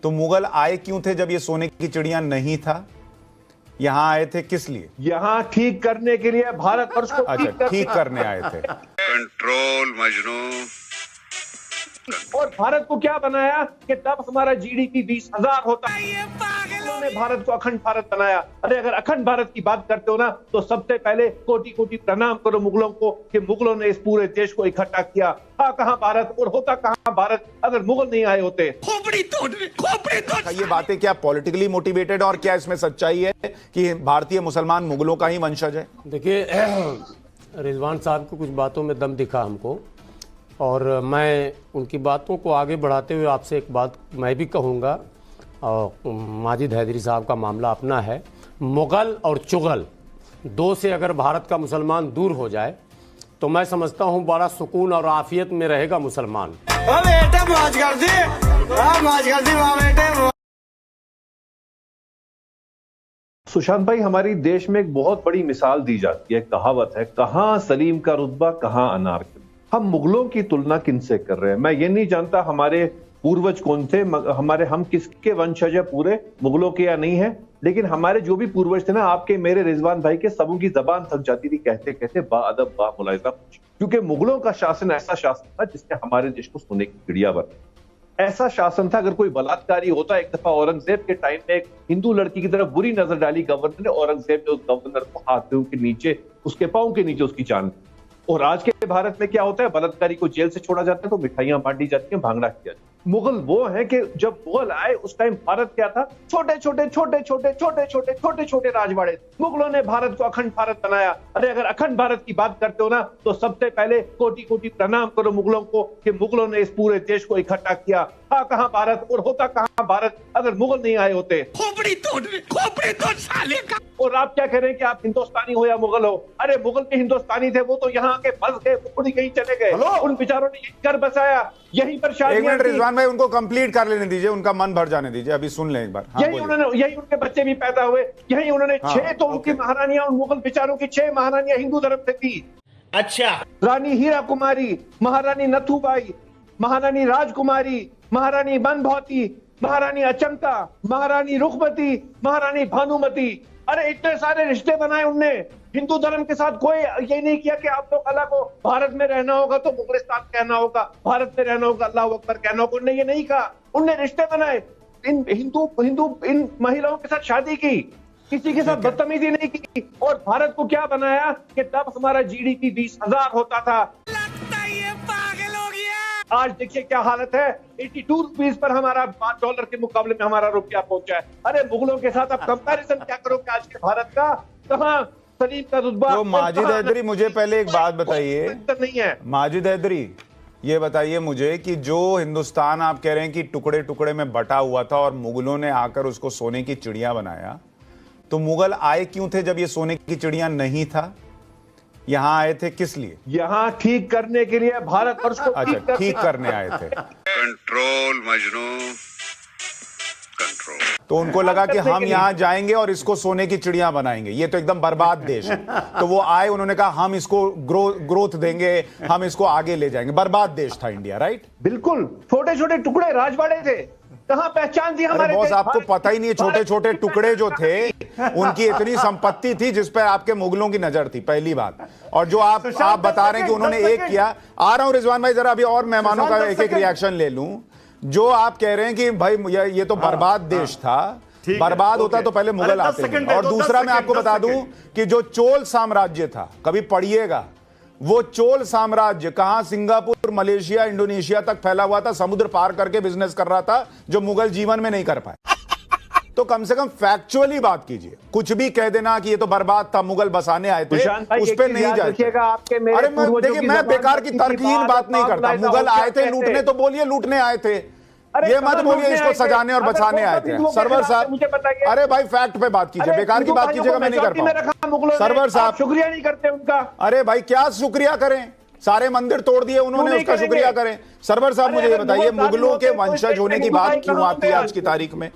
तो मुगल आए क्यों थे जब ये सोने की चिड़िया नहीं था? यहाँ आए थे किस लिए? यहाँ ठीक करने के लिए, भारतवर्ष को अच्छा, ठीक करने आए थे। कंट्रोल मजनू। और भारत को क्या बनाया कि तब हमारा जीडीपी 20,000 होता है। उन्होंने भारत को अखंड भारत बनाया। अरे अगर अखंड भारत की बात करते हो ना, तो सबसे पहले कोटि कोटि प्रणाम करो मुगलों को कि मुगलों ने इस पूरे देश को इकट्ठा किया। था कहाँ भारत और होता कहाँ भारत अगर मुगल नहीं आए होते? खोपड़ी तोड़। ये बातें क्या पॉलिटिकली मोटिवेटेड और क्या इसमें सच्चाई है कि भारतीय मुसलमान मुगलों का ही वंशज है? देखिए, रिजवान साहब की कुछ बातों में दम दिखा हमको, और मैं उनकी बातों को आगे बढ़ाते हुए आपसे एक बात मैं भी कहूँगा। और माजिद हैदरी साहब का मामला अपना है। मुग़ल और चुग़ल दो से अगर भारत का मुसलमान दूर हो जाए तो मैं समझता हूँ बड़ा सुकून और आफियत में रहेगा मुसलमान। सुशांत भाई, हमारी देश में एक बहुत बड़ी मिसाल दी जाती है, कहावत है, कहाँ सलीम का रुतबा कहाँ अनारकली। हम मुगलों की तुलना किनसे कर रहे हैं? मैं ये नहीं जानता हमारे पूर्वज कौन थे, हम किसके वंशज है, पूरे मुगलों के या नहीं है, लेकिन हमारे जो भी पूर्वज थे ना, आपके मेरे रिजवान भाई के, सबों की जबान थक जाती थी कहते कहते बाअदब बा मुलाहिजा, क्योंकि मुगलों का शासन ऐसा शासन था जिसने हमारे देश को सोने की चिड़िया बना। ऐसा शासन था, अगर कोई बलात्कारी होता, एक दफा औरंगजेब के टाइम में एक हिंदू लड़की की तरफ बुरी नजर डाली गवर्नर ने, औरंगजेब ने उस गवर्नर को हाथों के नीचे, उसके पांव के नीचे उसकी जान। और आज के भारत में क्या होता है? बलात्कारी को जेल से छोड़ा जाता है तो मिठाइयां बांटी जाती हैं, भांगड़ा किया जाता है। मुगल वो है कि जब मुगल आए उस टाइम भारत क्या था? छोटे छोटे राजवाड़े। मुगलों ने भारत को अखंड भारत बनाया। अरे अगर अखंड भारत की बात करते हो ना, तो सबसे पहले कोटि कोटि प्रणाम करो मुगलों को कि मुगलों ने इस पूरे देश को इकट्ठा किया। था कहाँ भारत और होता कहाँ भारत अगर मुगल नहीं आए होते? खोपड़ी तोड़ साले का। और आप क्या कह रहे हैं कि आप हिंदुस्तानी हो या मुगल हो? अरे मुगल के हिंदुस्तानी थे, वो तो यहाँ आके फंस गए, थोड़ी कहीं चले गए। उन बेचारों ने यही घर बसाया, यहीं पर शादी। एक मिनट रिजवान भाई, उनको कंप्लीट कर लेने दीजिए, उनका मन भर जाने दीजिए, अभी सुन लें एक बार। यही उनके बच्चे भी पैदा हुए, यही उन्होंने 6 तो उनकी महारानियां, उन मुगल बेचारों की 6 महारानियां हिंदू धर्म से थी। अच्छा। रानी हीरा कुमारी, महारानी नथुबाई, महारानी राजकुमारी, महारानी मनभौती, महारानी अचंता, महारानी रुखमती, महारानी भानुमती। अरे इतने सारे रिश्ते बनाए उनने हिंदू धर्म के साथ। कोई ये नहीं किया कि आप लोग अल्लाह को भारत में रहना होगा तो मुगलिस्तान कहना होगा, भारत में रहना होगा अल्लाह अकबर कहना होगा। उनने ये नहीं कहा, उनने रिश्ते बनाए। इन इन महिलाओं के साथ शादी की, किसी के साथ बदतमीजी नहीं की। और भारत को क्या बनाया कि तब हमारा जीडीपी 20,000 होता था। आज देखिए क्या हालत है, 82 रुपीज पर हमारा $5 के मुकाबले में हमारा रुपया पहुंचा है। अरे मुगलों के साथ आप कंपैरिजन क्या करोगे आज के भारत का? कहाँ सलीम का रुतबा? तो माजिद हैदरी, मुझे पहले एक बात बताइए, नहीं है माजिद हैदरी, ये बताइए मुझे कि जो हिंदुस्तान आप कह रहे हैं कि टुकड़े टुकड़े में बटा हुआ था और मुगलों ने आकर उसको सोने की चिड़िया बनाया, तो मुगल आए क्यों थे जब ये सोने की चिड़िया नहीं था? यहाँ आए थे किस लिए? यहाँ ठीक करने के लिए, भारतवर्ष को अच्छा, ठीक करने आए थे। Control Majnu, control. तो उनको लगा कि हम यहाँ जाएंगे और इसको सोने की चिड़िया बनाएंगे, ये तो एकदम बर्बाद देश है। तो वो आए, उन्होंने कहा हम इसको ग्रोथ देंगे, हम इसको आगे ले जाएंगे। बर्बाद देश था इंडिया, राइट? बिल्कुल, छोटे छोटे टुकड़े राजवाड़े थे, कहाँ पहचान थी हमारे? बॉस, आपको पता ही नहीं है, छोटे छोटे टुकड़े जो थे उनकी इतनी संपत्ति थी जिस पर आपके मुगलों की नजर थी, पहली बात। और जो आप बता रहे हैं कि उन्होंने एक किया, आ रहा हूं रिजवान भाई, जरा अभी और मेहमानों का एक एक रिएक्शन ले लूं। जो आप कह रहे हैं कि भाई ये तो बर्बाद देश था, बर्बाद होता तो पहले मुगल आते। और दूसरा मैं आपको बता दूं कि जो चोल साम्राज्य था, कभी पढ़िएगा, वो चोल साम्राज्य कहां सिंगापुर, मलेशिया, इंडोनेशिया तक फैला हुआ था, समुद्र पार करके बिजनेस कर रहा था, जो मुगल जीवन में नहीं कर पाए। तो कम से कम फैक्चुअली बात कीजिए, कुछ भी कह देना कि ये तो बर्बाद था, मुगल बसाने आए थे, उस पर नहीं जाइए। अरे देखिए, मैं बेकार की तर्कहीन बात नहीं करता। मुगल आए थे लूटने, तो बोलिए लूटने आए थे, ये मत बोलिए इसको सजाने और बचाने आए थे। सरवर साहब, अरे भाई फैक्ट पे बात कीजिए, बेकार की बात कीजिएगा, मैं नहीं कर पाऊंगा। सरवर साहब, शुक्रिया नहीं करते उनका। अरे भाई क्या शुक्रिया करें? सारे मंदिर तोड़ दिए उन्होंने, नहीं उसका करेंगे? शुक्रिया करें। सरवर साहब अरे मुझे ये अगर बताइए, मुगल मुगलों होते के तो वंशज इस होने की तरीके बात की क्यों बात आती है नहीं आज की तारीख में?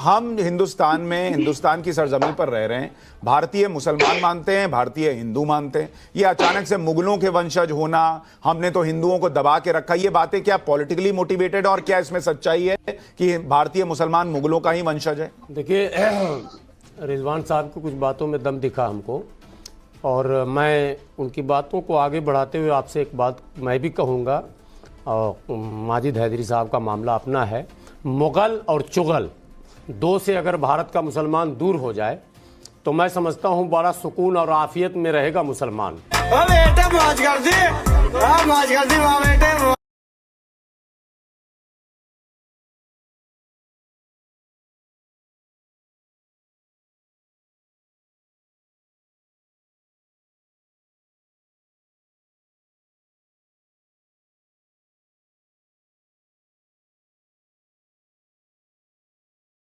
हम हिंदुस्तान में, हिंदुस्तान की सरजमीन पर रह रहे हैं, भारतीय मुसलमान मानते हैं, भारतीय हिंदू मानते हैं। ये अचानक से मुगलों के वंशज होना, हमने तो हिंदुओं को दबा के रखा, ये बातें क्या पॉलिटिकली मोटिवेटेड, और क्या इसमें सच्चाई है कि भारतीय मुसलमान मुगलों का ही वंशज है? देखिए रिजवान साहब को कुछ बातों में दम दिखा हमको, और मैं उनकी बातों को आगे बढ़ाते हुए आपसे एक बात मैं भी कहूँगा। और माजिद हैदरी साहब का मामला अपना है। मुग़ल और चुग़ल दो से अगर भारत का मुसलमान दूर हो जाए तो मैं समझता हूँ बड़ा सुकून और आफियत में रहेगा मुसलमान। बेटे मौज कर दी, मौज कर दी बेटे।